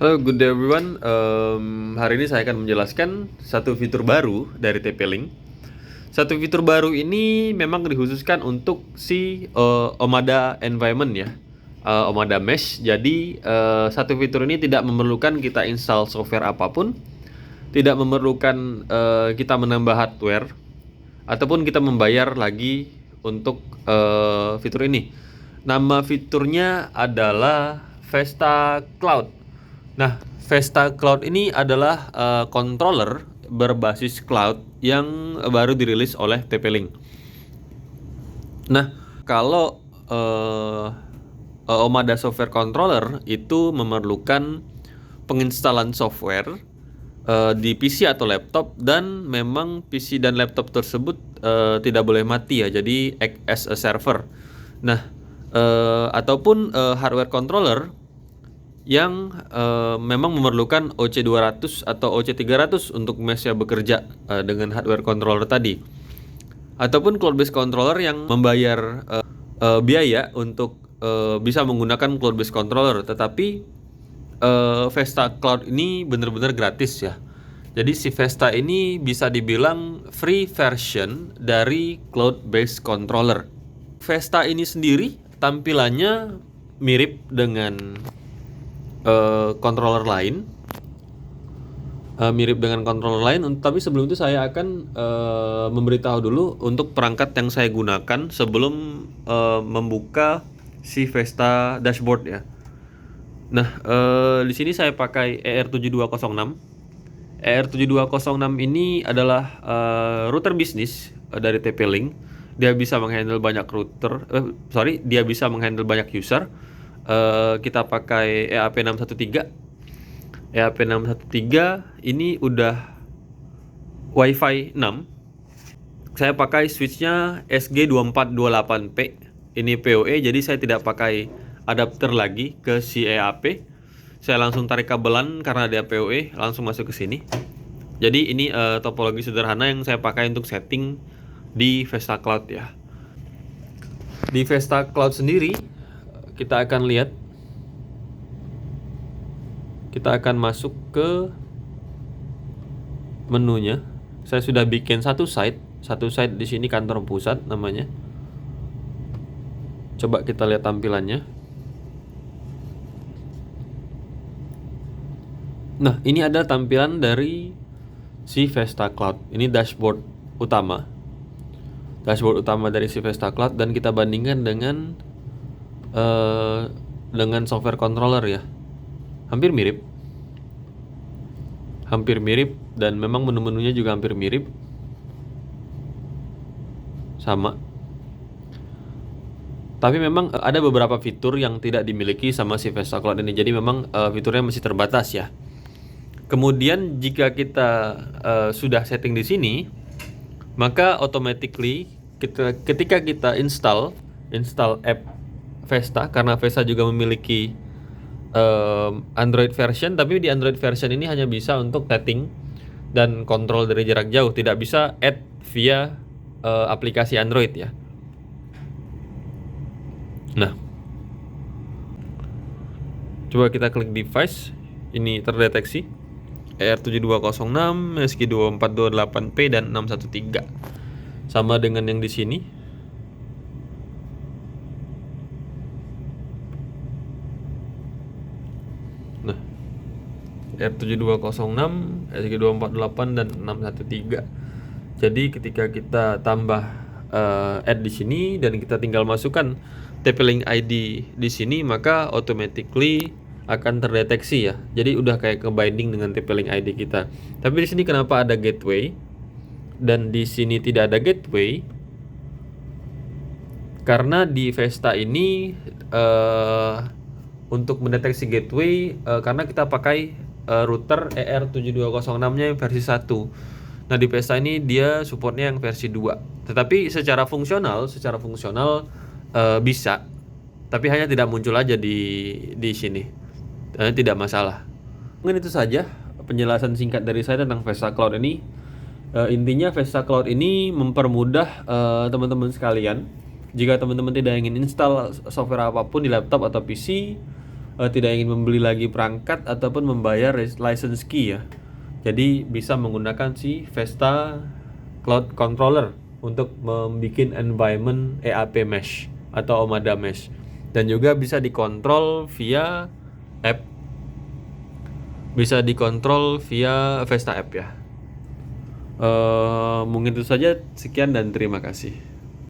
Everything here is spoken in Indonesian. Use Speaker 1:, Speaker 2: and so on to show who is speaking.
Speaker 1: Halo, good day everyone. Hari ini saya akan menjelaskan satu fitur baru dari TP-Link. Satu fitur baru ini memang dikhususkan untuk si Omada environment ya, Omada Mesh. Jadi satu fitur ini tidak memerlukan kita install software apapun, tidak memerlukan kita menambah hardware, ataupun kita membayar lagi untuk fitur ini. Nama fiturnya adalah Vesta Cloud. Nah, Vesta Cloud ini adalah controller berbasis cloud yang baru dirilis oleh TP-Link. Nah, kalau Omada Software Controller itu memerlukan penginstalan software di PC atau laptop, dan memang PC dan laptop tersebut tidak boleh mati ya, jadi act as a server. Nah, ataupun hardware controller yang memang memerlukan OC200 atau OC300 untuk mesh-nya bekerja dengan hardware controller tadi, ataupun cloud based controller yang membayar biaya untuk bisa menggunakan cloud based controller, tetapi Vesta Cloud ini benar-benar gratis ya. Jadi si Vesta ini bisa dibilang free version dari cloud based controller. Vesta ini sendiri tampilannya mirip dengan controller lain, tapi sebelum itu saya akan memberitahu dulu untuk perangkat yang saya gunakan sebelum membuka si Vesta dashboard ya. Nah, di sini saya pakai ER7206. ER7206 ini adalah router bisnis dari TP-Link. Dia bisa menghandle banyak dia bisa menghandle banyak user. Kita pakai EAP613. EAP613 ini udah Wi-Fi 6. Saya pakai switchnya SG2428P. Ini PoE, jadi saya tidak pakai adapter lagi ke si EAP. Saya langsung tarik kabelan karena dia PoE, langsung masuk ke sini. Jadi ini topologi sederhana yang saya pakai untuk setting di Vesta Cloud ya. Di Vesta Cloud sendiri kita akan lihat, kita akan masuk ke menunya. Saya sudah bikin satu site di sini, kantor pusat namanya. Coba kita lihat tampilannya. Nah, ini ada tampilan dari si Vesta Cloud. Ini dashboard utama. Dashboard utama dari si Vesta Cloud, dan kita bandingkan dengan software controller ya. Hampir mirip, dan memang menu-menunya juga hampir mirip. Sama. Tapi memang ada beberapa fitur yang tidak dimiliki sama si Vesta Cloud ini. Jadi memang fiturnya masih terbatas ya. Kemudian jika kita sudah setting di sini, maka automatically ketika kita install app Vesta, karena Vesta juga memiliki Android version, tapi di Android version ini hanya bisa untuk setting dan kontrol dari jarak jauh, tidak bisa add via aplikasi Android ya. Nah, coba kita klik device, ini terdeteksi ER7206, SG2428P dan 613. Sama dengan yang di sini. Nah, ER7206, SG248 dan 613. Jadi ketika kita tambah add di sini dan kita tinggal masukkan TP-Link ID di sini, maka automatically akan terdeteksi ya. Jadi udah kayak ke-binding dengan TP-Link ID kita. Tapi di sini kenapa ada gateway dan di sini tidak ada gateway? Karena di Vesta ini untuk mendeteksi gateway, karena kita pakai router ER7206-nya yang versi 1. Nah, di Vesta ini dia supportnya yang versi 2. Tetapi secara fungsional bisa. Tapi hanya tidak muncul aja di sini. Tidak masalah. Mungkin itu saja penjelasan singkat dari saya tentang Vesta Cloud ini. Intinya Vesta Cloud ini mempermudah teman-teman sekalian. Jika teman-teman tidak ingin install software apapun di laptop atau PC, tidak ingin membeli lagi perangkat ataupun membayar license key ya. Jadi bisa menggunakan si Vesta Cloud Controller untuk membuat environment EAP Mesh atau Omada Mesh, dan juga bisa dikontrol via app, bisa dikontrol via Vesta App ya. Mungkin itu saja, sekian dan terima kasih.